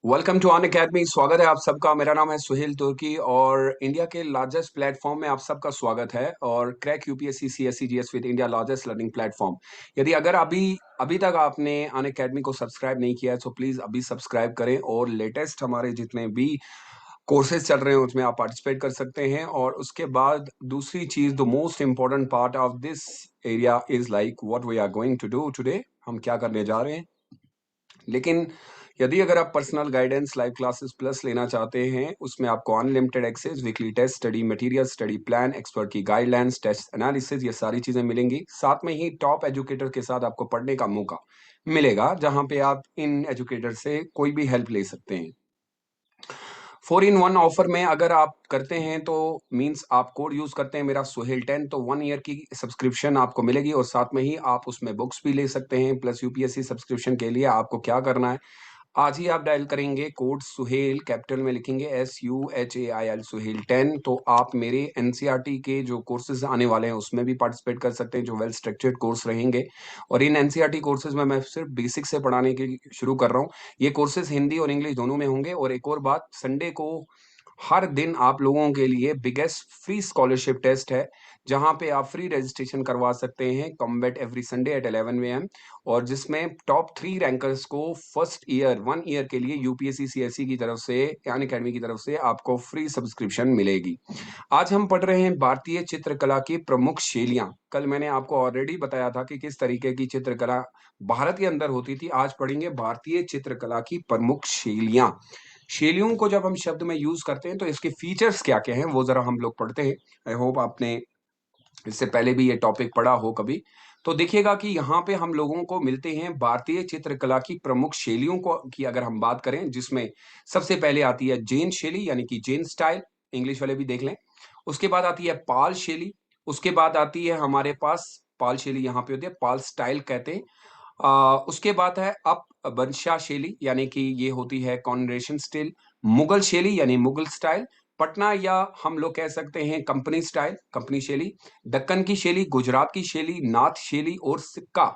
Welcome to an academy. स्वागत है आप सबका। मेरा नाम है सुहेल तुर्की और इंडिया के लार्जेस्ट प्लेटफॉर्म में आप सबका स्वागत है। और crack UPSC CSC GS with India largest learning platform. यदि अगर अभी अभी तक आपने अन अकेडमी को सब्सक्राइब नहीं किया है तो प्लीज अभी सब्सक्राइब करें और लेटेस्ट हमारे जितने भी कोर्सेज चल रहे हैं उसमें आप पार्टिसिपेट कर सकते हैं। और उसके बाद दूसरी चीज, the most important part of this area is like what we are going to do today. हम क्या करने जा रहे हैं। लेकिन यदि अगर आप personal guidance live classes plus लेना चाहते हैं, उसमें आपको unlimited access, weekly test, study material, study plan, expert की गाइडलाइंस, टेस्ट एनालिसिस, ये सारी चीजें मिलेंगी। साथ में ही टॉप एजुकेटर के साथ आपको पढ़ने का मौका मिलेगा, जहां पे आप इन एजुकेटर से कोई भी हेल्प ले सकते हैं। 4 in 1 ऑफर में अगर आप करते हैं तो मींस आप कोड यूज करते हैं मेरा सुहेल 10, तो 1 ईयर की सब्सक्रिप्शन आपको मिलेगी और साथ में ही आप उसमें बुक्स भी ले सकते हैं। प्लस यूपीएससी सब्सक्रिप्शन के लिए आपको क्या करना है, आज ही आप डायल करेंगे कोड सुहेल, कैपिटल में लिखेंगे SUHAIL सुहेल 10, तो आप मेरे एनसीईआरटी के जो कोर्सेज आने वाले हैं उसमें भी पार्टिसिपेट कर सकते हैं, जो वेल स्ट्रक्चर्ड कोर्स रहेंगे। और इन एनसीईआरटी कोर्सेज में मैं सिर्फ बेसिक से पढ़ाने की शुरू कर रहा हूँ। ये कोर्सेज हिंदी और इंग्लिश दोनों में होंगे। और एक और बात, संडे को हर दिन आप लोगों के लिए बिगेस्ट फ्री स्कॉलरशिप टेस्ट है, जहां पे आप फ्री रजिस्ट्रेशन करवा सकते हैं combat every Sunday at 11 AM। और जिसमें टॉप 3 रैंकर्स को फर्स्ट ईयर 1 ईयर के लिए यूपीएससी सीएससी की तरफ से, यानी अकेडमी की तरफ से आपको फ्री सब्सक्रिप्शन मिलेगी। आज हम पढ़ रहे हैं भारतीय चित्रकला की प्रमुख शैलियां। कल मैंने आपको ऑलरेडी बताया था कि किस तरीके की चित्रकला भारत के अंदर होती थी। आज पढ़ेंगे भारतीय चित्रकला की प्रमुख शैलियां। शैलियों को जब हम शब्द में यूज करते हैं तो इसके फीचर्स क्या क्या हैं वो जरा हम लोग पढ़ते हैं। आई होप आपने इससे पहले भी ये टॉपिक पढ़ा हो कभी। तो देखिएगा कि यहाँ पे हम लोगों को मिलते हैं भारतीय चित्रकला की प्रमुख शैलियों को की अगर हम बात करें, जिसमें सबसे पहले आती है जैन शैली, यानी कि जैन स्टाइल। इंग्लिश वाले भी देख लें। उसके बाद आती है पाल शैली। उसके बाद आती है हमारे पास पाल शैली, यहाँ पे होती है पाल स्टाइल कहते हैं। उसके बाद है अपभ्रंश शैली, यानी कि ये होती है कॉन्ग्रेशन स्टाइल। मुगल शैली यानी मुगल स्टाइल। पटना या हम लोग कह सकते हैं कंपनी स्टाइल, कंपनी शैली। दक्कन की शैली, गुजरात की शैली, नाथ शैली और सिक्का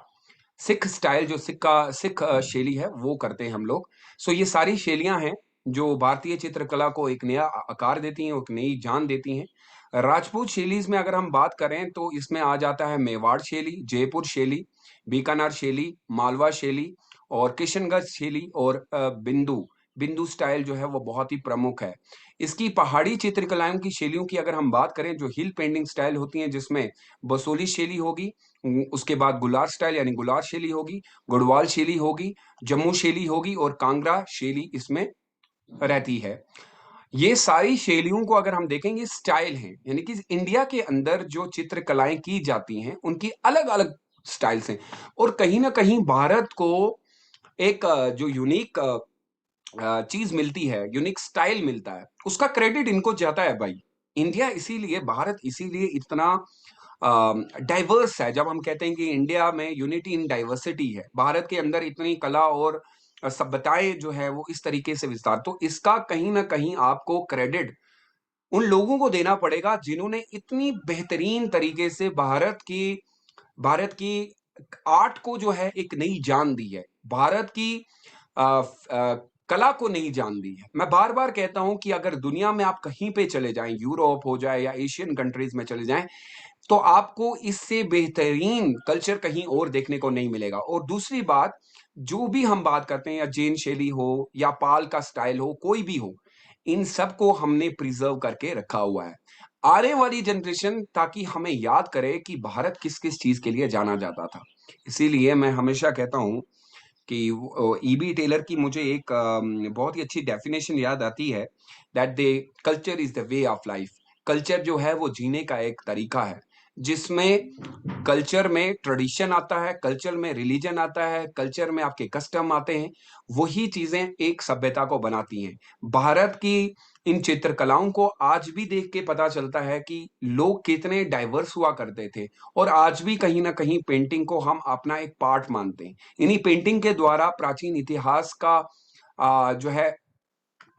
सिख स्टाइल, जो सिख शैली है वो करते हैं हम लोग। सो ये सारी शैलियां हैं जो भारतीय चित्रकला को एक नया आकार देती हैं, एक नई जान देती हैं। राजपूत शैलीज में अगर हम बात करें तो इसमें आ जाता है मेवाड़ शैली, जयपुर शैली, बीकानेर शैली, मालवा शैली और किशनगढ़ शैली। और बिंदु बिंदु स्टाइल जो है वो बहुत ही प्रमुख है। इसकी पहाड़ी चित्रकलाओं की शैलियों की अगर हम बात करें, जो हिल पेंटिंग स्टाइल होती हैं, जिसमें बसोली शैली होगी, उसके बाद गुलार स्टाइल यानी गुलार शैली होगी, गढ़वाल शैली होगी, जम्मू शैली होगी और कांगड़ा शैली इसमें रहती है। ये सारी शैलियों को अगर हम देखेंगे स्टाइल हैं, यानी कि इंडिया के अंदर जो चित्रकलाएं की जाती हैं उनकी अलग अलग स्टाइल्स हैं। और कहीं ना कहीं भारत को एक जो यूनिक चीज मिलती है, यूनिक स्टाइल मिलता है, उसका क्रेडिट इनको जाता है भाई। इंडिया इसीलिए, भारत इसीलिए इतना डाइवर्स है। जब हम कहते हैं कि इंडिया में यूनिटी इन डाइवर्सिटी है, भारत के अंदर इतनी कला और सभ्यताएं जो है वो इस तरीके से विस्तार, तो इसका कहीं ना कहीं आपको क्रेडिट उन लोगों को देना पड़ेगा जिन्होंने इतनी बेहतरीन तरीके से भारत की आर्ट को जो है एक नई जान दी है, भारत की आ, आ, कला को नई जान दी है। मैं बार बार कहता हूं कि अगर दुनिया में आप कहीं पे चले जाएं, यूरोप हो जाए या एशियन कंट्रीज में चले जाएं, तो आपको इससे बेहतरीन कल्चर कहीं और देखने को नहीं मिलेगा। और दूसरी बात, जो भी हम बात करते हैं, या जैन शैली हो या पाल का स्टाइल हो, कोई भी हो, इन सब को हमने प्रिजर्व करके रखा हुआ है आने वाली जनरेशन, ताकि हमें याद करे कि भारत किस किस चीज के लिए जाना जाता था। इसीलिए मैं हमेशा कहता हूं कि ईबी टेलर की मुझे एक बहुत ही अच्छी डेफिनेशन याद आती है, that they culture is the way of life. Culture जो है वो जीने का एक तरीका है, जिसमें कल्चर में ट्रेडिशन आता है, कल्चर में रिलीजन आता है, कल्चर में आपके कस्टम आते हैं। वही चीजें एक सभ्यता को बनाती हैं। भारत की इन चित्रकलाओं को आज भी देख के पता चलता है कि लोग कितने डाइवर्स हुआ करते थे। और आज भी कहीं ना कहीं पेंटिंग को हम अपना एक पार्ट मानते हैं। इन्हीं पेंटिंग के द्वारा प्राचीन इतिहास का जो है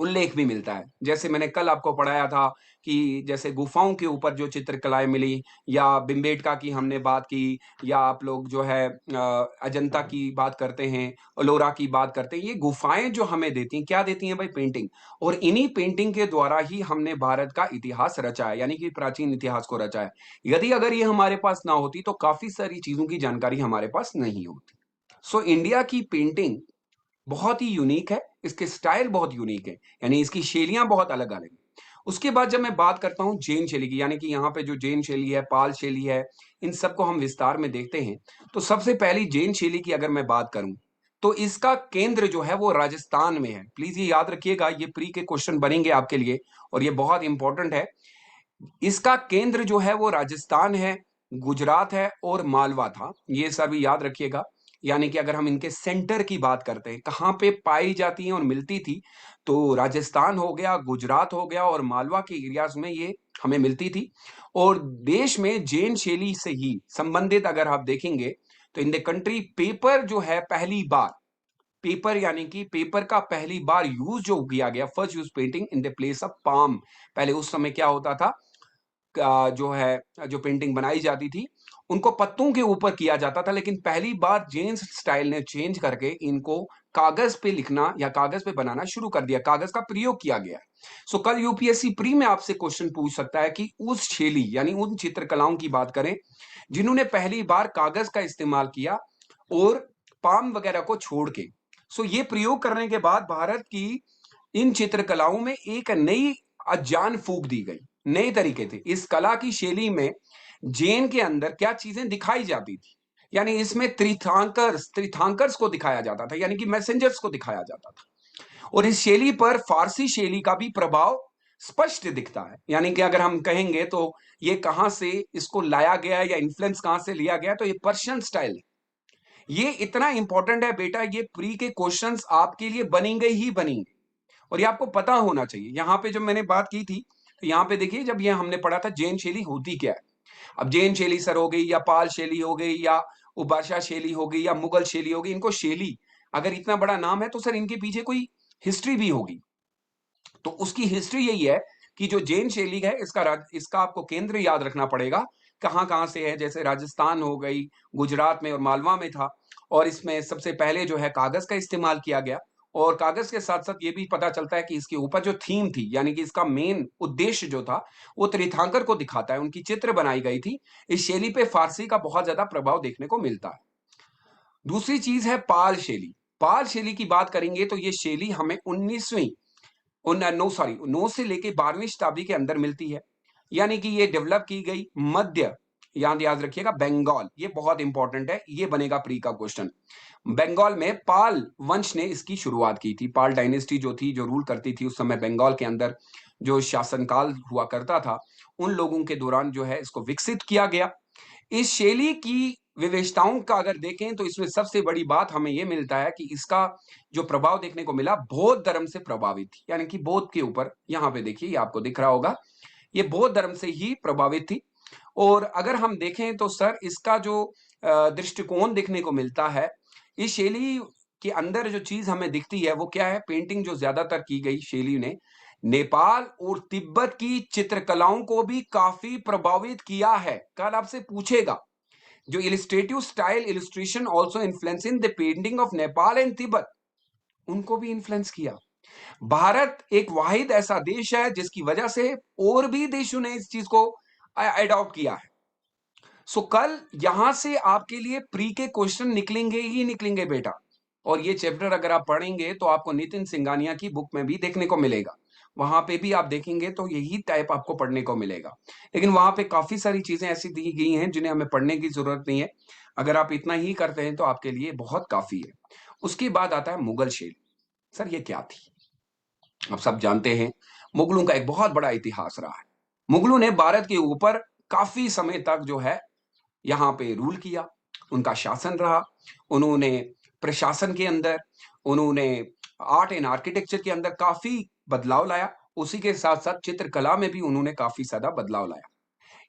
उल्लेख भी मिलता है। जैसे मैंने कल आपको पढ़ाया था कि जैसे गुफाओं के ऊपर जो चित्रकलाएं मिली, या भिम्बेटका की हमने बात की, या आप लोग जो है अजंता की बात करते हैं, एलोरा की बात करते हैं, ये गुफाएं जो हमें देती हैं, क्या देती हैं भाई? पेंटिंग। और इन्हीं पेंटिंग के द्वारा ही हमने भारत का इतिहास रचा है, यानी कि प्राचीन इतिहास को रचा है। यदि अगर ये हमारे पास ना होती तो काफी सारी चीजों की जानकारी हमारे पास नहीं होती। सो इंडिया की पेंटिंग बहुत ही यूनिक है, इसके स्टाइल बहुत यूनिक है, यानी इसकी शैलियां बहुत अलग अलग हैं। उसके बाद जब मैं बात करता हूं जैन शैली की, यानी कि यहाँ पे जो जैन शैली है, पाल शैली है, इन सबको हम विस्तार में देखते हैं। तो सबसे पहली जैन शैली की अगर मैं बात करूं, तो इसका केंद्र जो है वो राजस्थान में है। प्लीज ये याद रखिएगा, ये प्री के क्वेश्चन बनेंगे आपके लिए और ये बहुत इंपॉर्टेंट है। इसका केंद्र जो है वो राजस्थान है, गुजरात है और मालवा था, ये सभी याद रखिएगा। यानी कि अगर हम इनके सेंटर की बात करते हैं, कहां पे पाई जाती हैं और मिलती थी, तो राजस्थान हो गया, गुजरात हो गया और मालवा के एरियाज में ये हमें मिलती थी। और देश में जैन शैली से ही संबंधित अगर आप देखेंगे, तो इन द कंट्री पेपर जो है पहली बार, पेपर यानी कि पेपर का पहली बार यूज जो किया गया, first use painting in the place of palm. पहले उस समय क्या होता था, जो है जो पेंटिंग बनाई जाती थी उनको पत्तों के ऊपर किया जाता था, लेकिन पहली बार जेम्स स्टाइल ने चेंज करके इनको कागज पे लिखना या कागज पे बनाना शुरू कर दिया, कागज का प्रयोग किया गया। सो कल यूपीएससी प्री में आपसे क्वेश्चन पूछ सकता है कि उस शैली यानी उन चित्रकलाओं की बात करें जिन्होंने पहली बार कागज का इस्तेमाल किया और पाम वगैरह को छोड़ के। सो ये प्रयोग करने के बाद भारत की इन चित्रकलाओं में एक नई जान फूंक दी गई, नए तरीके थे। इस कला की शैली में जैन के अंदर क्या चीजें दिखाई जाती थी, यानी इसमें तीर्थंकर्स तीर्थंकर्स को दिखाया जाता था, यानी कि मैसेंजर्स को दिखाया जाता था। और इस शैली पर फारसी शैली का भी प्रभाव स्पष्ट दिखता है, यानी कि अगर हम कहेंगे तो ये कहां से इसको लाया गया है या इन्फ्लुएंस कहां से लिया गया, तो ये पर्शियन स्टाइल है। ये इतना इंपॉर्टेंट है बेटा, ये प्री के क्वेश्चंस आपके लिए बनेंगे ही बनेंगे और ये आपको पता होना चाहिए। यहां पे जब मैंने बात की थी, तो यहां पे देखिए, जब ये हमने पढ़ा था जैन शैली होती क्या है। अब जैन शैली सर हो गई, या पाल शैली हो गई, या उपाशा शैली हो गई, या मुगल शैली हो गई, इनको शैली अगर इतना बड़ा नाम है तो सर इनके पीछे कोई हिस्ट्री भी होगी। तो उसकी हिस्ट्री यही है कि जो जैन शैली है, इसका आपको केंद्र याद रखना पड़ेगा, कहां कहां से है। जैसे राजस्थान हो गई, गुजरात में और मालवा में था। और इसमें सबसे पहले जो है कागज का इस्तेमाल किया गया। और कागज के साथ साथ ये भी पता चलता है कि इसके ऊपर जो थीम थी, यानी कि इसका मेन उद्देश्य जो था, वो तीर्थंकर को दिखाता है, उनकी चित्र बनाई गई थी। इस शैली पे फारसी का बहुत ज्यादा प्रभाव देखने को मिलता है। दूसरी चीज है पाल शैली। पाल शैली की बात करेंगे तो ये शैली हमें 19वीं नौ सॉरी 9 से लेके 12वीं शताब्दी के अंदर मिलती है, यानी कि ये डेवलप की गई मध्य, याद रखिएगा, बंगाल, ये बहुत इंपॉर्टेंट है, ये बनेगा प्री का क्वेश्चन। बंगाल में पाल वंश ने इसकी शुरुआत की थी। पाल डायनेस्टी जो थी, जो रूल करती थी उस समय बंगाल के अंदर, जो शासनकाल हुआ करता था, उन लोगों के दौरान जो है इसको विकसित किया गया। इस शैली की विशेषताओं का अगर देखें तो इसमें सबसे बड़ी बात हमें यह मिलता है कि इसका जो प्रभाव देखने को मिला, बौद्ध धर्म से प्रभावित थी, यानी कि बौद्ध के ऊपर, यहां पे देखिए, ये आपको दिख रहा होगा, ये बौद्ध धर्म से ही प्रभावित थी। और अगर हम देखें तो सर इसका जो दृष्टिकोण देखने को मिलता है, इस शैली के अंदर जो चीज हमें दिखती है वो क्या है, पेंटिंग जो ज्यादातर की गई शैली ने नेपाल और तिब्बत की चित्रकलाओं को भी काफी प्रभावित किया है। कल आपसे पूछेगा, जो illustrative style illustration also influence in the painting of Nepal and Tibet, उनको भी इन्फ्लुएंस किया। भारत एक वाहिद ऐसा देश है जिसकी वजह से और भी देशों ने इस चीज को अडॉप्ट किया है। सो कल यहां से आपके लिए प्री के क्वेश्चन निकलेंगे ही निकलेंगे बेटा। और ये चैप्टर अगर आप पढ़ेंगे तो आपको नितिन सिंघानिया की बुक में भी देखने को मिलेगा, वहां पे भी आप देखेंगे तो यही टाइप आपको पढ़ने को मिलेगा। लेकिन वहां पे काफी सारी चीजें ऐसी दी गई हैं जिन्हें हमें पढ़ने की जरूरत नहीं है। अगर आप इतना ही करते हैं तो आपके लिए बहुत काफी है। उसके बाद आता है मुगल शैली। सर ये क्या थी? आप सब जानते हैं, मुगलों का एक बहुत बड़ा इतिहास रहा है। मुगलों ने भारत के ऊपर काफी समय तक जो है यहाँ पे रूल किया, उनका शासन रहा। उन्होंने प्रशासन के अंदर, उन्होंने आर्ट एंड आर्किटेक्चर के अंदर काफी बदलाव लाया। उसी के साथ साथ चित्रकला में भी उन्होंने काफी ज्यादा बदलाव लाया।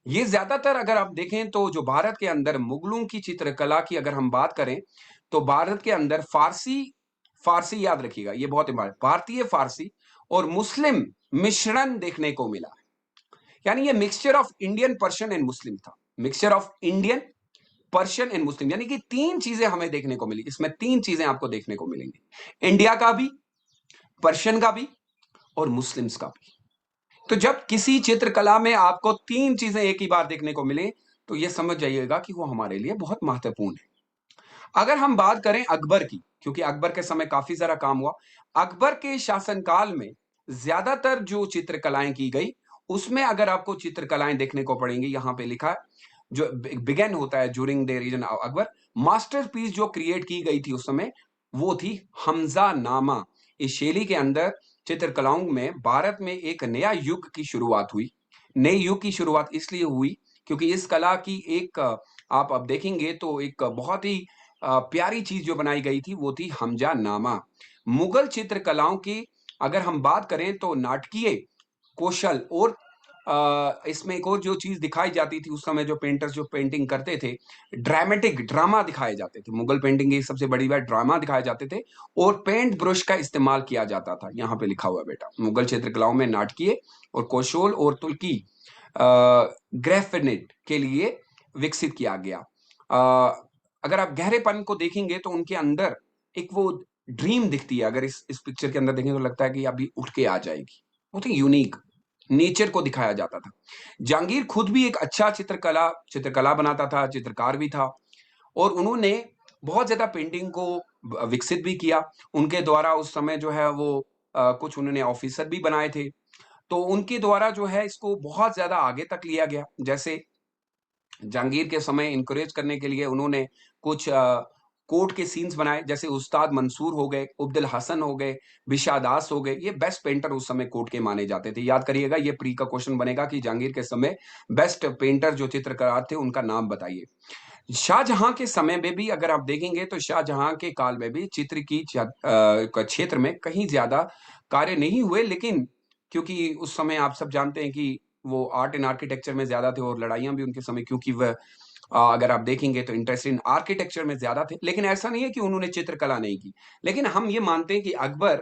ये ज्यादातर अगर आप देखें तो जो भारत के अंदर मुगलों की चित्रकला की अगर हम बात करें, तो भारत के अंदर फारसी, फारसी याद रखिएगा, ये बहुत इंपॉर्टेंट, भारतीय फारसी और मुस्लिम मिश्रण देखने को मिला है। यानी ये mixture of Indian, Persian and Muslim था, mixture of Indian, Persian and Muslim, यानी कि तीन चीजें हमें देखने को मिली। इसमें तीन चीजें आपको देखने को मिलेंगी, इंडिया का भी, पर्शियन का भी और मुस्लिम्स का भी। तो जब किसी चित्रकला में आपको तीन चीजें एक ही बार देखने को मिले तो यह समझ जाइएगा कि वो हमारे लिए बहुत महत्वपूर्ण है। अगर हम बात करें अकबर की, क्योंकि अकबर के समय काफी सारा काम हुआ, अकबर के शासनकाल में ज्यादातर जो चित्रकलाएं की गई, उसमें अगर आपको चित्रकलाएं देखने को पड़ेंगी, यहां पे लिखा है जो बिगेन होता है during the region Akbar, masterpiece जो क्रिएट की गई थी उस समय, वो थी हमजा नामा। इस शैली के अंदर चित्रकलाओं में भारत में एक नया युग की शुरुआत हुई। नए युग की शुरुआत इसलिए हुई क्योंकि इस कला की एक आप अब देखेंगे तो एक बहुत ही प्यारी चीज जो बनाई गई थी वो थी हमजा नामा। मुगल चित्रकलाओं की अगर हम बात करें तो नाटकीय कौशल और इसमें एक और जो चीज दिखाई जाती थी उस समय, जो पेंटर्स जो पेंटिंग करते थे, ड्रामेटिक ड्रामा दिखाए जाते थे। मुगल पेंटिंग की सबसे बड़ी बात, ड्रामा दिखाए जाते थे और पेंट ब्रश का इस्तेमाल किया जाता था। यहाँ पे लिखा हुआ है बेटा, मुगल चित्रकलाओं में नाटकीय और कौशल और तुर्की ग्रेफिनेट के लिए विकसित किया गया। अगर आप गहरेपन को देखेंगे तो उनके अंदर एक वो ड्रीम दिखती है। अगर इस पिक्चर के अंदर देखेंगे तो लगता है कि अभी उठ के आ जाएगी। बहुत ही यूनिक नेचर को दिखाया जाता था। जहांगीर खुद भी एक अच्छा चित्रकला बनाता था, चित्रकार भी था, और उन्होंने बहुत ज्यादा पेंटिंग को विकसित भी किया। उनके द्वारा उस समय जो है वो कुछ उन्होंने ऑफिसर भी बनाए थे, तो उनके द्वारा जो है इसको बहुत ज्यादा आगे तक लिया गया। जैसे जहांगीर के समय इंकरेज करने के लिए उन्होंने कुछ कोर्ट के सीन्स बनाए, जैसे उस्ताद मंसूर हो गए, उब्दुल हसन हो गए, बिशादास हो गए। ये बेस्ट पेंटर उस समय कोर्ट के माने जाते थे। याद करिएगा, ये प्री का क्वेश्चन बनेगा कि जहांगीर के समय बेस्ट पेंटर जो चित्रकार थे उनका नाम बताइए। शाहजहां के समय में भी अगर आप देखेंगे तो शाहजहां के काल में भी चित्र की क्षेत्र में कहीं ज्यादा कार्य नहीं हुए, लेकिन क्योंकि उस समय आप सब जानते हैं कि वो आर्ट एंड आर्किटेक्चर में ज्यादा थे और लड़ाइयां भी उनके समय, क्योंकि वह अगर आप देखेंगे तो इंटरेस्ट इन आर्किटेक्चर में ज्यादा थे। लेकिन ऐसा नहीं है कि उन्होंने चित्रकला नहीं की। लेकिन हम ये मानते हैं कि अकबर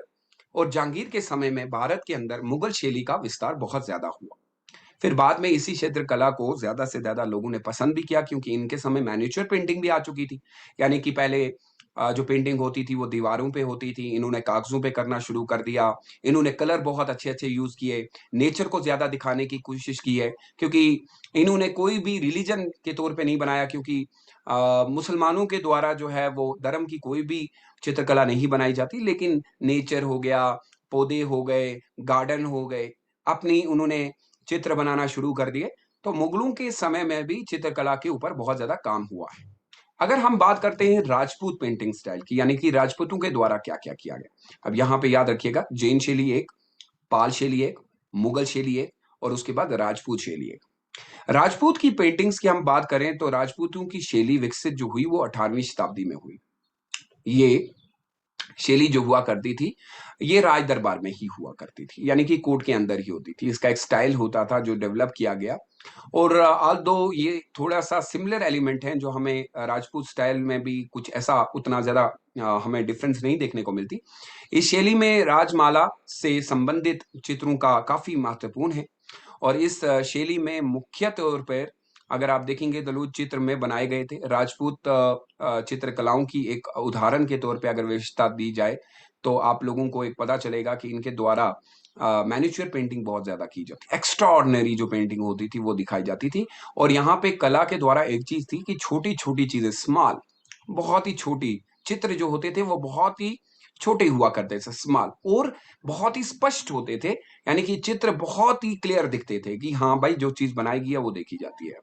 और जहांगीर के समय में भारत के अंदर मुगल शैली का विस्तार बहुत ज्यादा हुआ। फिर बाद में इसी क्षेत्र कला को ज्यादा से ज्यादा लोगों ने पसंद भी किया, क्योंकि इनके समय मैन्युचर पेंटिंग भी आ चुकी थी। यानी कि पहले जो पेंटिंग होती थी वो दीवारों पे होती थी, इन्होंने कागजों पे करना शुरू कर दिया। इन्होंने कलर बहुत अच्छे अच्छे यूज किए, नेचर को ज्यादा दिखाने की कोशिश की है, क्योंकि इन्होंने कोई भी रिलीजन के तौर पे नहीं बनाया। क्योंकि मुसलमानों के द्वारा जो है वो धर्म की कोई भी चित्रकला नहीं बनाई जाती, लेकिन नेचर हो गया, पौधे हो गए, गार्डन हो गए, अपनी उन्होंने चित्र बनाना शुरू कर दिए। तो मुगलों के समय में भी चित्रकला के ऊपर बहुत ज्यादा काम हुआ है। अगर हम बात करते हैं राजपूत पेंटिंग स्टाइल की, यानी कि राजपूतों के द्वारा क्या क्या किया गया, अब यहाँ पे याद रखिएगा, जैन शैली एक, पाल शैली एक, मुगल शैली एक, और उसके बाद राजपूत शैली एक। राजपूत की पेंटिंग्स की हम बात करें तो राजपूतों की शैली विकसित जो हुई वो 18वीं शताब्दी में हुई। ये शैली जो हुआ करती थी ये राज दरबार में ही हुआ करती थी, यानी कि कोर्ट के अंदर ही होती थी। इसका एक स्टाइल होता था जो डेवलप किया गया। और ऑल दो ये थोड़ा सा सिमिलर एलिमेंट हैं जो हमें राजपूत स्टाइल में भी कुछ ऐसा उतना ज्यादा हमें डिफरेंस नहीं देखने को मिलती। इस शैली में राजमाला से संबंधित चित्रों का काफी महत्वपूर्ण है। और इस शैली में मुख्य तौर पर अगर आप देखेंगे तो लूट चित्र में बनाए गए थे। राजपूत चित्रकलाओं की एक उदाहरण के तौर पे अगर विशेषता दी जाए तो आप लोगों को एक पता चलेगा कि इनके द्वारा मैन्युचर पेंटिंग बहुत ज्यादा की जाती, एक्स्ट्रा ऑर्डिनरी जो पेंटिंग होती थी वो दिखाई जाती थी। और यहाँ पे कला के द्वारा एक चीज थी कि छोटी छोटी चीजें, स्मॉल, बहुत ही छोटी चित्र जो होते थे वो बहुत ही छोटे हुआ करते थे, स्मॉल, और बहुत ही स्पष्ट होते थे। यानी कि चित्र बहुत ही क्लियर दिखते थे कि हाँ भाई जो चीज बनाई गई है वो देखी जाती है।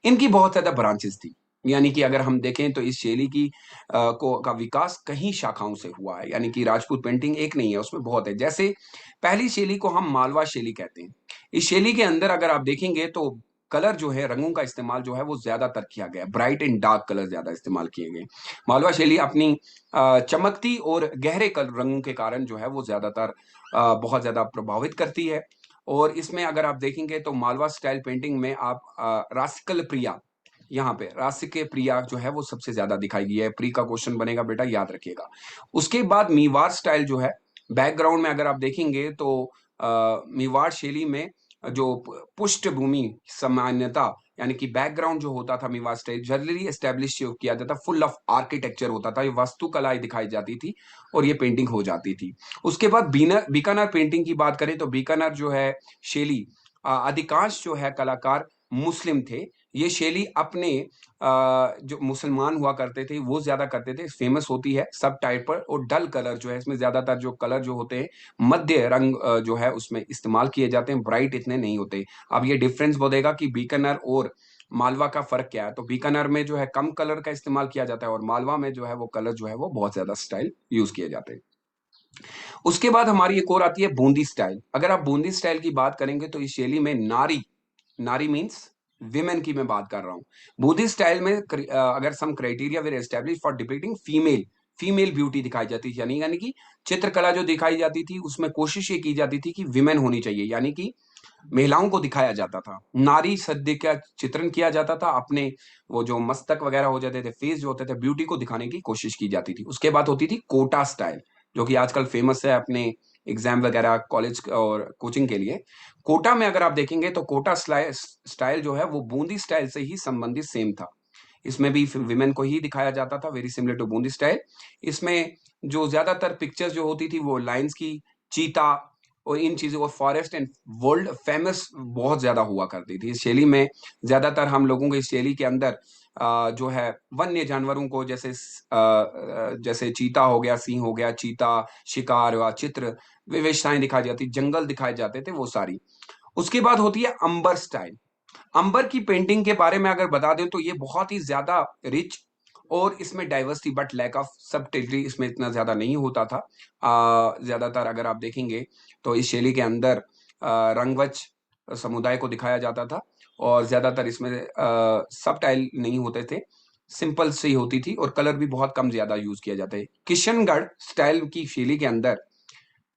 इनकी बहुत ज्यादा ब्रांचेस थी, यानी कि अगर हम देखें तो इस शैली की का विकास कई शाखाओं से हुआ है। यानी कि राजपूत पेंटिंग एक नहीं है, उसमें बहुत है। जैसे पहली शैली को हम मालवा शैली कहते हैं। इस शैली के अंदर अगर आप देखेंगे तो कलर जो है, रंगों का इस्तेमाल जो है वो ज्यादातर किया गया, ब्राइट एंड डार्क कलर ज्यादा इस्तेमाल किए गए। मालवा शैली अपनी चमकती और गहरे कलर रंगों के कारण जो है वो ज्यादातर बहुत ज्यादा प्रभावित करती है। और इसमें अगर आप देखेंगे तो मालवा स्टाइल पेंटिंग में आप रासिकल प्रिया, यहाँ पे रासिक प्रिया जो है वो सबसे ज्यादा दिखाई गई है। प्री का क्वेश्चन बनेगा बेटा, याद रखिएगा। उसके बाद मीवाड़ स्टाइल जो है, बैकग्राउंड में अगर आप देखेंगे तो मीवाड़ शैली में जो पृष्ठभूमि सामान्यता यानी कि बैकग्राउंड जो होता था मेवाड़ स्टाइल जनरली एस्टेब्लिश किया जाता, फुल ऑफ आर्किटेक्चर होता था, ये वास्तुकलाएं दिखाई जाती थी और ये पेंटिंग हो जाती थी। उसके बाद बीकानेर पेंटिंग की बात करें तो बीकानेर जो है शैली, अधिकांश जो है कलाकार मुस्लिम थे। ये शैली अपने जो मुसलमान हुआ करते थे वो ज्यादा करते थे, फेमस होती है सब टाइप पर। और डल कलर जो है इसमें ज्यादातर जो कलर जो होते हैं मध्य रंग जो है उसमें इस्तेमाल किए जाते हैं, ब्राइट इतने नहीं होते। अब ये डिफरेंस बोलेगा कि बीकानेर और मालवा का फर्क क्या है, तो बीकानेर में जो है कम कलर का इस्तेमाल किया जाता है और मालवा में जो है वो कलर जो है वो बहुत ज्यादा स्टाइल यूज किए जाते हैं। उसके बाद हमारी एक और आती है बूंदी स्टाइल। अगर आप बूंदी स्टाइल की बात करेंगे तो इस शैली में नारी, नारी मीन्स विमेन की मैं बात कर रहा हूं। बूंदी स्टाइल में अगर some criteria were establish for depicting female, female beauty दिखाई जाती थी, यानी यानी कि चित्रकला जो दिखाई जाती थी उसमें कोशिश ये की जाती थी कि विमेन होनी चाहिए, यानी कि महिलाओं को दिखाया जाता था। नारी सद्य का चित्रण किया जाता था, अपने वो जो मस्तक वगैरह हो जाते थे, फेस जो होते थे, ब्यूटी को दिखाने की कोशिश की जाती थी। उसके बाद होती थी कोटा स्टाइल, जो कि आजकल फेमस है अपने एग्जाम वगैरह कॉलेज और कोचिंग के लिए। कोटा में अगर आप देखेंगे तो कोटा स्टाइल जो है वो बूंदी स्टाइल से ही संबंधित सेम था। इसमें भी विमेन को ही दिखाया जाता था, very similar to Bundi style. इसमें जो ज्यादातर पिक्चर्स जो होती थी वो लाइन्स की, चीता और इन चीजों को, फॉरेस्ट एंड वर्ल्ड फेमस बहुत ज्यादा हुआ करती थी इस शैली में। ज्यादातर हम लोगों के इस शैली के अंदर जो है वन्य जानवरों को, जैसे जैसे चीता हो गया, सिंह हो गया, चीता, शिकार हुआ, चित्र विशेषताएं दिखाई जाती, जंगल दिखाए जाते थे वो सारी। उसके बाद होती है अंबर स्टाइल। अंबर की पेंटिंग के बारे में अगर बता दें तो ये बहुत ही ज्यादा रिच और इसमें डाइवर्सिटी बट लैक ऑफ सबटिलिटी इसमें इतना ज्यादा नहीं होता था। ज्यादातर अगर आप देखेंगे तो इस शैली के अंदर रंगवच समुदाय को दिखाया जाता था और ज्यादातर इसमें सब टाइल नहीं होते थे, सिंपल सी होती थी और कलर भी बहुत कम ज्यादा यूज किया जाता है। किशनगढ़ स्टाइल की शैली के अंदर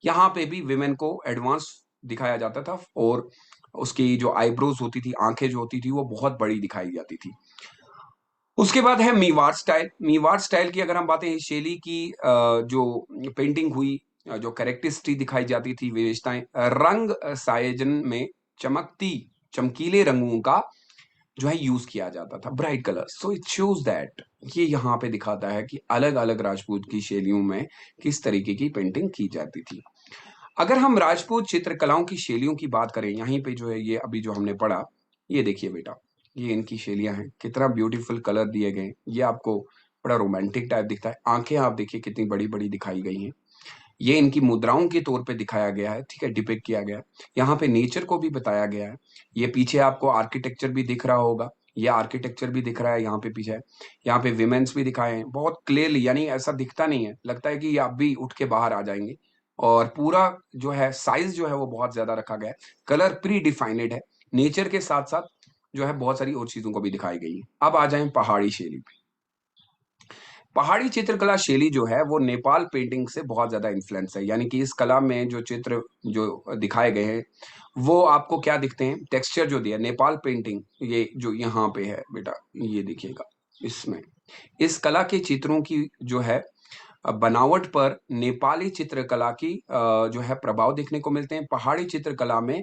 यहाँ पे भी विमेन को एडवांस दिखाया जाता था और उसकी जो आईब्रोज होती थी, आंखें जो होती थी वो बहुत बड़ी दिखाई जाती थी। उसके बाद है मेवाड़ स्टाइल। मेवाड़ स्टाइल की अगर हम बातें, शैली की जो पेंटिंग हुई, जो कैरेक्टरिस्टिक दिखाई जाती थी, विशेषताएं, रंग सायजन में चमकती चमकीले रंगों का जो है यूज किया जाता था, bright colour. So it shows that, ये यहाँ पे दिखाता है कि अलग अलग राजपूत की शैलियों में किस तरीके की पेंटिंग की जाती थी। अगर हम राजपूत चित्रकलाओं की शैलियों की बात करें, यहीं पे जो है ये अभी जो हमने पढ़ा, ये देखिए बेटा, ये इनकी शैलियां हैं, कितना ब्यूटीफुल कलर दिए गए हैं। ये आपको बड़ा रोमांटिक टाइप दिखता है, आंखें आप देखिए कितनी बड़ी बड़ी दिखाई गई हैं। ये इनकी मुद्राओं के तौर पे दिखाया गया है, ठीक है, डिपिक्ट किया गया है। यहाँ पे नेचर को भी बताया गया है। ये पीछे आपको आर्किटेक्चर भी दिख रहा होगा, ये आर्किटेक्चर भी दिख रहा है यहाँ पे पीछे। यहाँ पे विमेन्स भी दिखाए हैं बहुत क्लियरली, यानी ऐसा दिखता नहीं है, लगता है कि ये आप भी उठ के बाहर आ जाएंगे। और पूरा जो है साइज जो है वो बहुत ज्यादा रखा गया है, कलर प्री डिफाइनेड है। नेचर के साथ साथ जो है बहुत सारी और चीजों को भी दिखाई गई है। अब आ जाए पहाड़ी शैली पे। पहाड़ी चित्रकला शैली जो है वो नेपाल पेंटिंग से बहुत ज्यादा इन्फ्लुएंस है, यानी कि इस कला में जो चित्र जो दिखाए गए हैं वो आपको क्या दिखते हैं, टेक्सचर जो दिया नेपाल पेंटिंग, ये जो यहाँ पे है बेटा, ये देखिएगा, इसमें इस कला के चित्रों की जो है बनावट पर नेपाली चित्रकला की जो है प्रभाव देखने को मिलते हैं। पहाड़ी चित्रकला में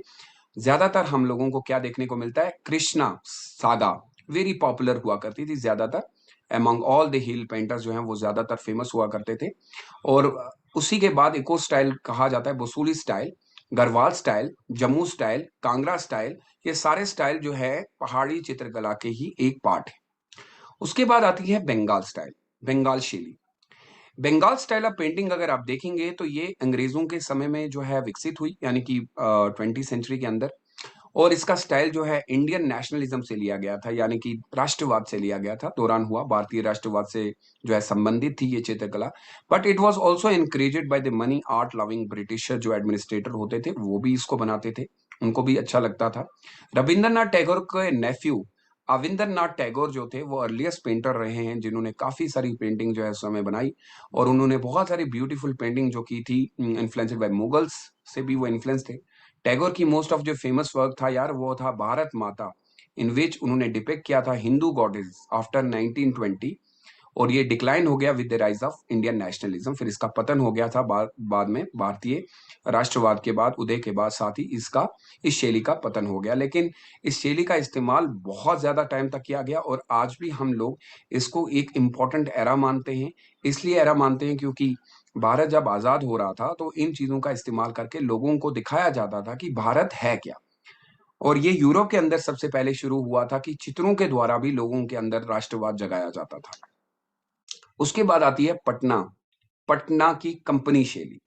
ज्यादातर हम लोगों को क्या देखने को मिलता है, कृष्णा सागा वेरी पॉपुलर हुआ करती थी ज्यादातर, among all the hill painters जो हैं वो ज्यादातर फेमस हुआ करते थे। और उसी के बाद एक और स्टाइल कहा जाता है बसूली style, Garhwal style, Jammu style, Kangra style, ये सारे स्टाइल जो है पहाड़ी चित्रकला के ही एक पार्ट है। उसके बाद आती है बंगाल स्टाइल, बंगाल शैली। बंगाल स्टाइल ऑफ पेंटिंग अगर आप देखेंगे तो ये अंग्रेजों के समय में जो है विकसित हुई, यानी कि 20 सेंचुरी के अंदर। और इसका स्टाइल जो है इंडियन नेशनलिज्म से लिया गया था, यानी कि राष्ट्रवाद से लिया गया था, दौरान हुआ भारतीय राष्ट्रवाद से जो है संबंधित थी ये चित्रकला। But it was also encouraged by the money art loving Britisher, जो एडमिनिस्ट्रेटर होते थे वो भी इसको बनाते थे, उनको भी अच्छा लगता था। रविंद्रनाथ टैगोर के नेफ्यू अविंद्रनाथ टैगोर जो थे वो अर्लीस्ट पेंटर रहे हैं जिन्होंने काफी सारी पेंटिंग जो है उस समय बनाई। और उन्होंने बहुत सारी ब्यूटीफुल पेंटिंग जो की थी, इन्फ्लुएंस्ड बाय मुगल्स से भी वो इन्फ्लुएंस थे। टैगोर की मोस्ट ऑफ जो फेमस वर्क था यार वो था भारत माता, इन विच उन्होंने डिपेक्ट किया था हिंदू गॉडेस आफ्टर 1920। और ये डिक्लाइन हो गया with the rise of Indian nationalism. फिर इसका पतन हो गया था बाद में भारतीय राष्ट्रवाद के बाद, उदय के बाद, साथ ही इसका इस शैली का पतन हो गया। लेकिन इस शैली का इस्तेमाल बहुत ज्यादा टाइम तक किया गया और आज भी हम लोग इसको एक इम्पॉर्टेंट एरा मानते हैं। इसलिए एरा मानते हैं क्योंकि भारत जब आजाद हो रहा था तो इन चीजों का इस्तेमाल करके लोगों को दिखाया जाता था कि भारत है क्या। और ये यूरोप के अंदर सबसे पहले शुरू हुआ था कि चित्रों के द्वारा भी लोगों के अंदर राष्ट्रवाद जगाया जाता था। उसके बाद आती है पटना, पटना की कंपनी शैली।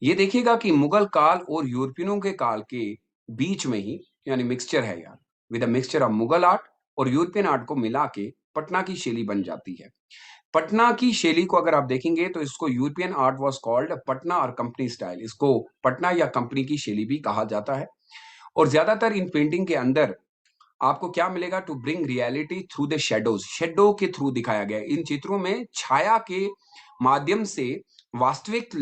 ये देखिएगा कि मुगल काल और यूरोपियनों के काल के बीच में ही, यानी मिक्सचर है यार, with a mixture of Mughal art और यूरोपियन आर्ट को मिला के पटना की शैली बन जाती है। पटना की शैली को अगर आप देखेंगे तो इसको European art was called Patna और कंपनी स्टाइल, इसको पटना या कंपनी की शैली भी कहा जाता है। और ज्यादातर इन पेंटिंग के अंदर आपको क्या मिलेगा, to bring reality through the shadows, shadow के थ्रू दिखाया गया है। इन चित्रों में छाया के माध्यम से वास्तविक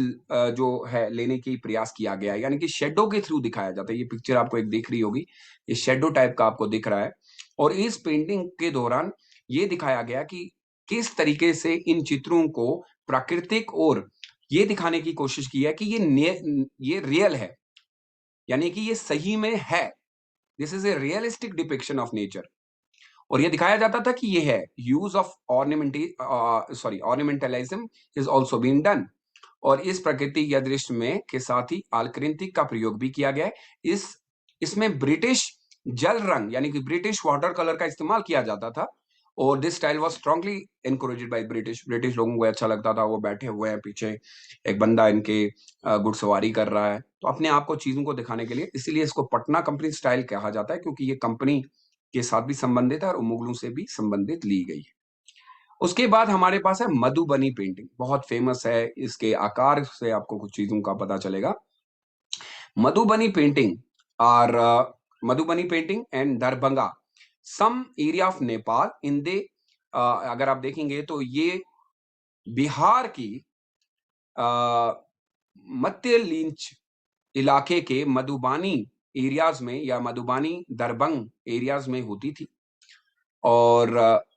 जो है लेने की प्रयास किया गया है, यानी कि शेडो के थ्रू दिखाया जाता है। ये पिक्चर आपको एक दिख रही होगी, ये शेडो टाइप का आपको दिख रहा है। और इस पेंटिंग के दौरान ये दिखाया गया कि किस तरीके से इन चित्रों को प्राकृतिक और ये दिखाने की कोशिश की है कि ये रियल है, यानी कि ये सही में है। This is a realistic depiction of nature. और ये दिखाया जाता था कि ये है use of ornamentalism is also been done. और इस प्रकृति या दृश्य में के साथ ही आलकृतिक का प्रयोग भी किया गया है। इसमें ब्रिटिश जल रंग यानी कि ब्रिटिश वाटर कलर का इस्तेमाल किया जाता था। और this style was strongly encouraged by British, British लोगों को अच्छा लगता था। वो बैठे हुए हैं पीछे, एक बंदा इनके घुड़सवारी कर रहा है, तो अपने आप को चीजों को दिखाने के लिए, इसीलिए इसको पटना कंपनी स्टाइल कहा जाता है, क्योंकि ये कंपनी के साथ भी संबंधित है और मुगलों से भी संबंधित ली गई है। उसके बाद हमारे पास है मधुबनी पेंटिंग, बहुत फेमस है। इसके आकार से आपको कुछ चीजों का पता चलेगा। मधुबनी पेंटिंग और Madhubani painting and Darbhanga some area of Nepal in they, अगर आप देखेंगे तो ये बिहार की मध्य लिंच इलाके के मधुबानी एरियाज में या मधुबानी दरबंग एरियाज में होती थी। और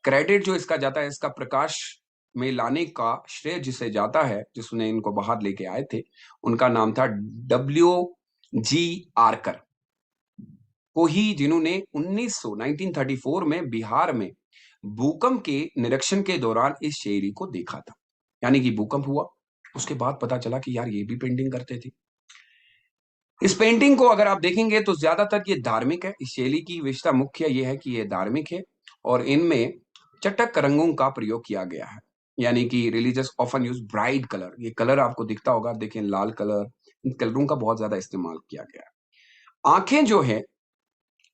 क्रेडिट जो इसका जाता है, इसका प्रकाश में लाने का श्रेय जिसे जाता है, जिसने इनको बाहर लेके आए थे, उनका नाम था W.G. आर्कर को ही, जिन्होंने 1934 में बिहार में भूकंप के निरीक्षण के दौरान इस शैली को देखा था। यानी कि भूकंप हुआ, उसके बाद पता चला कि यार ये भी पेंटिंग करते थे। इस पेंटिंग को अगर आप देखेंगे तो ज्यादातर ये धार्मिक है। इस शैली की विशेषता मुख्य ये है कि ये धार्मिक है और इनमें चटक रंगों का प्रयोग किया गया है, यानी कि religious often use bright colour. ये कलर आपको दिखता होगा, देखें लाल कलर, इन कलरों का बहुत ज्यादा इस्तेमाल किया गया है। आंखें जो है,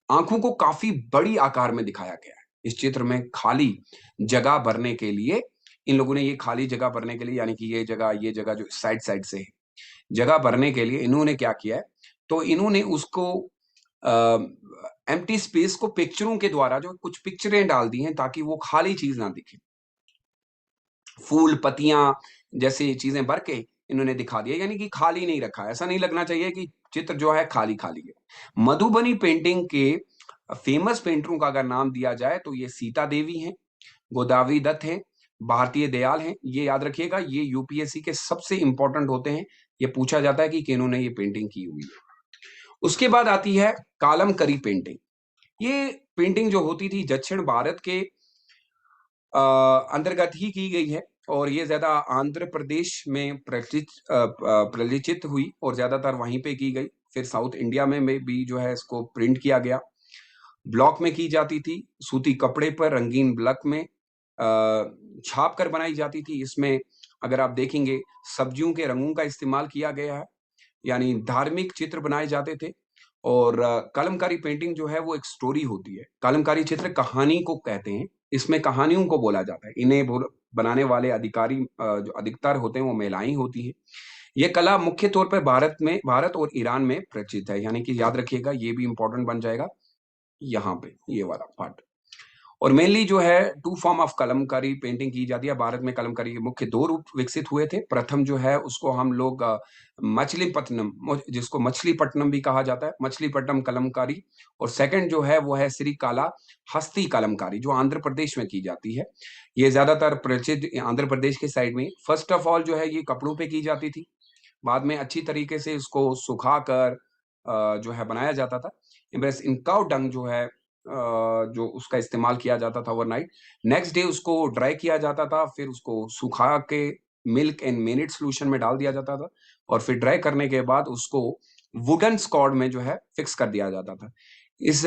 आंखों को काफी बड़ी आकार में दिखाया गया है इस चित्र में, खाली जगह भरने के लिए। इन लोगों ने ये खाली जगह भरने के लिए, यानी कि ये जगह जो साइड साइड से है, जगह भरने के लिए इन्होंने क्या किया है, तो इन्होंने उसको एम्प्टी स्पेस को पिक्चरों के द्वारा जो कुछ पिक्चरें डाल दी हैं ताकि वो खाली चीज ना दिखे। फूल पत्तियां जैसी चीजें भर के इन्होंने दिखा दिया, यानी कि खाली नहीं रखा। ऐसा नहीं लगना चाहिए कि चित्र जो है खाली खाली है। मधुबनी पेंटिंग के फेमस पेंटरों का अगर नाम दिया जाए तो ये सीता देवी हैं, गोदावरी दत्त हैं, भारतीय दयाल हैं। ये याद रखिएगा, ये यूपीएससी के सबसे इंपॉर्टेंट होते हैं। ये पूछा जाता है कि किन्होंने ये पेंटिंग की हुई है। उसके बाद आती है कालमकरी पेंटिंग। ये पेंटिंग जो होती थी दक्षिण भारत के अंतर्गत ही की गई है और ये ज्यादा आंध्र प्रदेश में प्रलिचित हुई और ज्यादातर वहीं पे की गई। फिर साउथ इंडिया में भी जो है इसको प्रिंट किया गया। ब्लॉक में की जाती थी, सूती कपड़े पर रंगीन ब्लॉक में छाप कर बनाई जाती थी। इसमें अगर आप देखेंगे सब्जियों के रंगों का इस्तेमाल किया गया है, यानी धार्मिक चित्र बनाए जाते थे। और कलमकारी पेंटिंग जो है वो एक स्टोरी होती है। कलमकारी चित्र कहानी को कहते हैं, इसमें कहानियों को बोला जाता है। इन्हें बनाने वाले अधिकारी जो अधिकतर होते हैं वो महिलाएं होती हैं। ये कला मुख्य तौर पर भारत और ईरान में प्रचलित है, यानी कि याद रखिएगा, ये भी इंपॉर्टेंट बन जाएगा यहाँ पे, ये वाला पार्ट। और मेनली जो है two form of Kalamkari painting की जाती है। भारत में कलमकारी के मुख्य दो रूप विकसित हुए थे। प्रथम जो है उसको हम लोग मछलीपट्टनम, जिसको मछलीपट्टनम भी कहा जाता है, मछलीपट्टनम कलमकारी। और सेकंड जो है वो है श्री काला हस्ती कलमकारी, जो आंध्र प्रदेश में की जाती है। ये ज्यादातर प्रचलित आंध्र प्रदेश के साइड में। फर्स्ट ऑफ ऑल जो है ये कपड़ों पे की जाती थी, बाद में अच्छी तरीके से इसको सुखाकर जो है बनाया जाता था। बस इन काउ डंग जो है जो उसका इस्तेमाल किया जाता था ओवरनाइट। नेक्स्ट डे उसको ड्राई किया जाता था, फिर उसको सुखा के मिल्क एंड मेनिट सोल्यूशन में डाल दिया जाता था, और फिर ड्राई करने के बाद उसको वुडन स्कॉर्ड में जो है फिक्स कर दिया जाता था। इस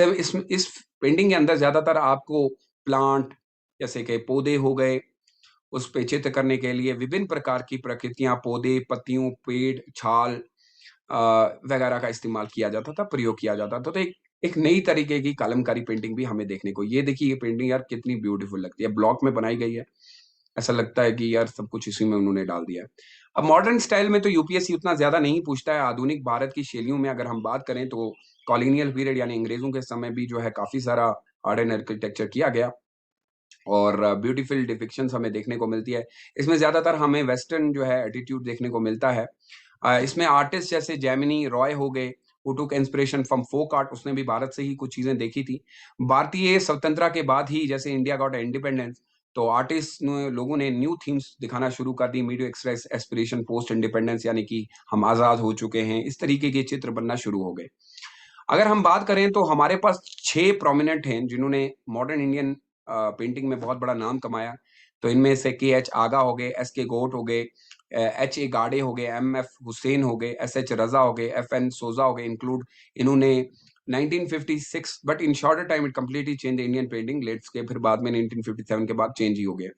पेंटिंग के अंदर ज्यादातर आपको प्लांट, जैसे कि पौधे हो गए, उस पे चित्र करने के लिए विभिन्न प्रकार की प्रकृतियां, पौधे, पत्तियों, पेड़, छाल वगैरह का इस्तेमाल किया जाता था, प्रयोग किया जाता था। तो एक नई तरीके की कलमकारी पेंटिंग भी हमें देखने को, ये देखिए ये पेंटिंग यार कितनी ब्यूटीफुल लगती है, ब्लॉक में बनाई गई है। ऐसा लगता है कि यार सब कुछ इसी में उन्होंने डाल दिया है। अब मॉडर्न स्टाइल में तो यूपीएससी उतना ज्यादा नहीं पूछता है। आधुनिक भारत की शैलियों में अगर हम बात करें तो कॉलोनियल पीरियड यानी अंग्रेजों के समय भी जो है काफी सारा आर्ट एंड आर्किटेक्चर किया गया, और ब्यूटीफुल डिपिक्शंस हमें देखने को मिलती है। इसमें ज्यादातर हमें वेस्टर्न जो है एटीट्यूड देखने को मिलता है। इसमें आर्टिस्ट जैसे जैमिनी रॉय हो गए, who took inspiration from folk art, उसने भी भारत से ही कुछ चीजें देखी थी। भारतीय स्वतंत्रता के बाद ही जैसे इंडिया गॉट इंडिपेंडेंस, तो आर्टिस्ट ने, लोगों ने न्यू थीम्स दिखाना शुरू कर दी। मीडियो एक्सप्रेस एस्पिरेशन पोस्ट इंडिपेंडेंस, यानी कि हम आजाद हो चुके हैं, इस तरीके के चित्र बनना शुरू हो गए। अगर हम बात करें तो हमारे पास 6 प्रोमिनेंट हैं जिन्होंने मॉडर्न इंडियन पेंटिंग में बहुत बड़ा नाम कमाया। तो इनमें से KH आगा हो गए, SK गोट हो गए, HA गाडे हो गए, MF हुसैन हो गए, SH रजा हो गए, FN सोजा हो गए। इंक्लूड इन्होंने 1956, but in shorter time it completely change Indian painting let's के, फिर बाद में 1957 के बाद चेंज ही हो गया।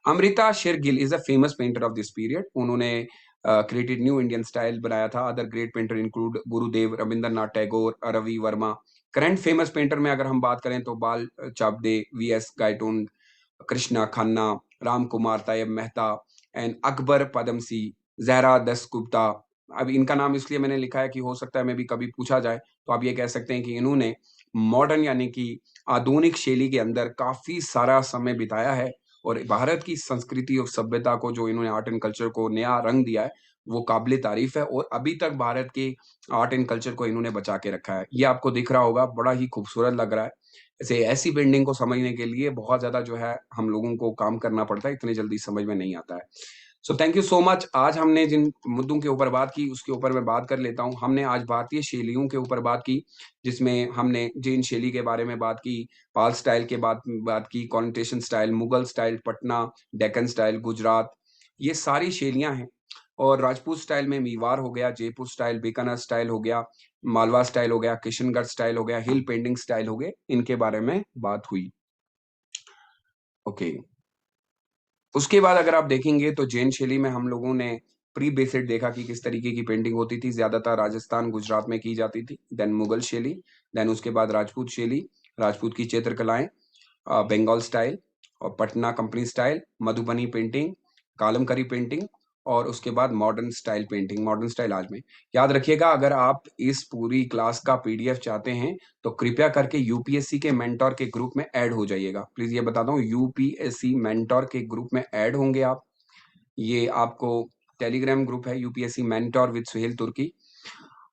Amrita Shergil is a famous painter of this period. उन्होंने क्रिएटेड न्यू इंडियन स्टाइल बनाया था। Other great painter include Gurudev Rabindranath Tagore, Ravi Varma. Current famous painter में अगर हम बात करें तो Bal Chapde, VS Gaitonde, Krishna Khanna, Ram Kumar Tyeb Mehta and Akbar Padamsee, Zahra Dasgupta. अब इनका नाम इसलिए मैंने लिखा है कि हो सकता है मैं भी कभी पूछा जाए, तो आप ये कह सकते हैं कि इन्होंने मॉडर्न यानी कि आधुनिक शैली के अंदर काफी सारा समय बिताया है, और भारत की संस्कृति और सभ्यता को जो इन्होंने आर्ट एंड कल्चर को नया रंग दिया है, वो काबिले तारीफ है। और अभी तक भारत के आर्ट एंड कल्चर को इन्होंने बचा के रखा है। ये आपको दिख रहा होगा, बड़ा ही खूबसूरत लग रहा है। ऐसे ऐसी पेंटिंग को समझने के लिए बहुत ज्यादा जो है हम लोगों को काम करना पड़ता है, इतनी जल्दी समझ में नहीं आता है। So thank you so much. आज हमने जिन मुद्दों के ऊपर बात की उसके ऊपर मैं बात कर लेता हूँ। हमने आज भारतीय शैलियों के ऊपर बात की, जिसमें हमने जैन शैली के बारे में बात की, पाल स्टाइल के बात की, कॉन्टेशन style, Mughal style, Patna, Deccan style, Gujarat, ये सारी शैलियां हैं। और राजपूत स्टाइल में मीवार हो गया, जयपुर स्टाइल, बीकानेर स्टाइल हो गया, मालवा स्टाइल हो गया, किशनगढ़ स्टाइल हो गया, हिल पेंटिंग स्टाइल हो गए, इनके बारे में बात हुई। ओके, उसके बाद अगर आप देखेंगे तो जैन शैली में हम लोगों ने प्री बेसिक देखा कि किस तरीके की पेंटिंग होती थी, ज्यादातर राजस्थान गुजरात में की जाती थी। देन मुगल शैली, देन उसके बाद राजपूत शैली, राजपूत की चित्रकलाएं, बंगाल स्टाइल और Patna company style, Madhubani painting, Kalamkari painting, और उसके बाद modern style painting, modern style आज में। याद रखिएगा, अगर आप इस पूरी क्लास का PDF चाहते हैं तो कृपया करके यूपीएससी के मेंटोर के ग्रुप में ऐड हो जाइएगा। प्लीज ये बता दूं, यूपीएससी मेंटोर के ग्रुप में ऐड होंगे आप। ये आपको टेलीग्राम ग्रुप है, यूपीएससी मेंटोर विद सुहेल तुर्की।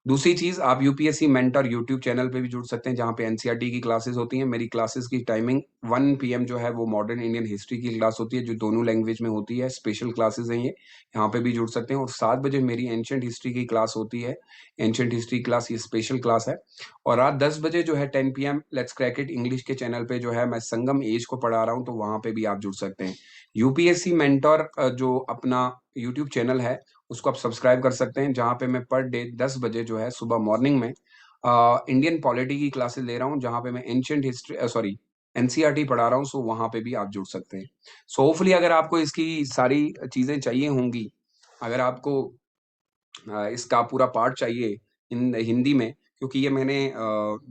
दूसरी चीज, आप यूपीएससी मेंटर यूट्यूब चैनल पे भी जुड़ सकते हैं, जहाँ पे एनसीईआरटी की क्लासेस होती हैं। मेरी क्लासेस की टाइमिंग 1 PM जो है वो मॉडर्न इंडियन हिस्ट्री की क्लास होती है, जो दोनों लैंग्वेज में होती है। स्पेशल क्लासेस हैं ये, यहाँ पे भी जुड़ सकते हैं। और 7 बजे मेरी एंशिएंट हिस्ट्री की क्लास होती है। एंशिएंट हिस्ट्री क्लास ये स्पेशल क्लास है। और रात 10 बजे जो है 10 PM let's crack it English के चैनल पे जो है मैं संगम एज को पढ़ा रहा हूँ, तो वहां पे भी आप जुड़ सकते हैं। यूपीएससी मेंटोर जो अपना यूट्यूब चैनल है उसको आप सब्सक्राइब कर सकते हैं, जहाँ पे मैं पर डे 10 बजे जो है सुबह मॉर्निंग में इंडियन पॉलिटी की क्लासेस ले रहा हूँ, जहाँ पे मैं एंशियंट हिस्ट्री सॉरी एनसीईआरटी पढ़ा रहा हूँ। सो वहाँ पे भी आप जुड़ सकते हैं। सो होपफुली अगर आपको इसकी सारी चीजें चाहिए होंगी, अगर आपको इसका पूरा पार्ट चाहिए इन हिंदी में, क्योंकि ये मैंने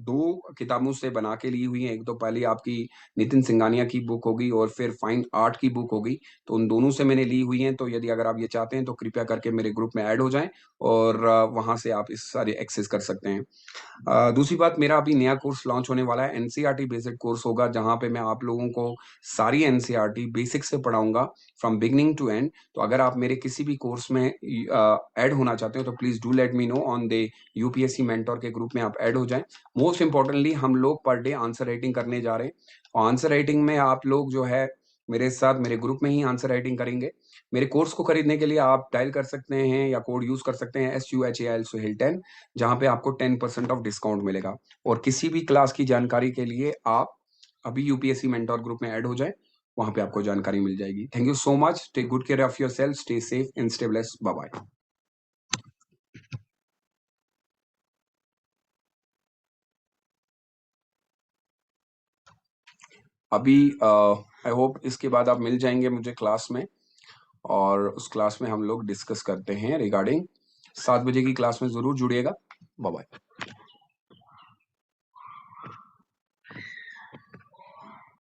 2 किताबों से बना के ली हुई है। एक तो पहले आपकी नितिन सिंघानिया की बुक होगी और फिर फाइन आर्ट की बुक होगी। तो उन दोनों से मैंने ली हुई हैं। तो यदि अगर आप ये चाहते हैं तो कृपया करके मेरे ग्रुप में ऐड हो जाएँ और वहाँ से आप इस सारे एक्सेस कर सकते हैं। दूसरी बात, मेरा अभी नया कोर्स लॉन्च होने वाला है। एनसीईआरटी बेसिक कोर्स होगा, जहाँ पे मैं आप लोगों को सारी एनसीईआरटी बेसिक से पढ़ाऊंगा फ्रॉम बिगिनिंग टू एंड। तो अगर आप मेरे किसी भी कोर्स में ऐड होना चाहते हो तो please do let me know on the UPSC mentor के ग्रुप में आप ऐड हो जाएं। मोस्ट इंपॉर्टेंटली, हम लोग पर डे आंसर राइटिंग करने जा रहे हैं और आंसर राइटिंग में आप लोग जो है मेरे साथ मेरे ग्रुप में ही आंसर राइटिंग करेंगे। मेरे कोर्स को खरीदने के लिए आप डायल कर सकते हैं या कोड यूज कर सकते हैं SUHAL सुहेल 10, जहां पे आपको 10% ऑफ डिस्काउंट मिलेगा। और किसी भी क्लास की जानकारी के लिए आप अभी यूपीएससी मेंटोर ग्रुप में ऐड हो जाए, वहां पे आपको जानकारी मिल जाएगी। Thank you so much. Take good care of yourself, stay safe and stay blessed. Bye bye. अभी आई होप इसके बाद आप मिल जाएंगे मुझे क्लास में, और उस क्लास में हम लोग डिस्कस करते हैं रिगार्डिंग 7 बजे की क्लास में। जरूर जुड़िएगा। Bye bye.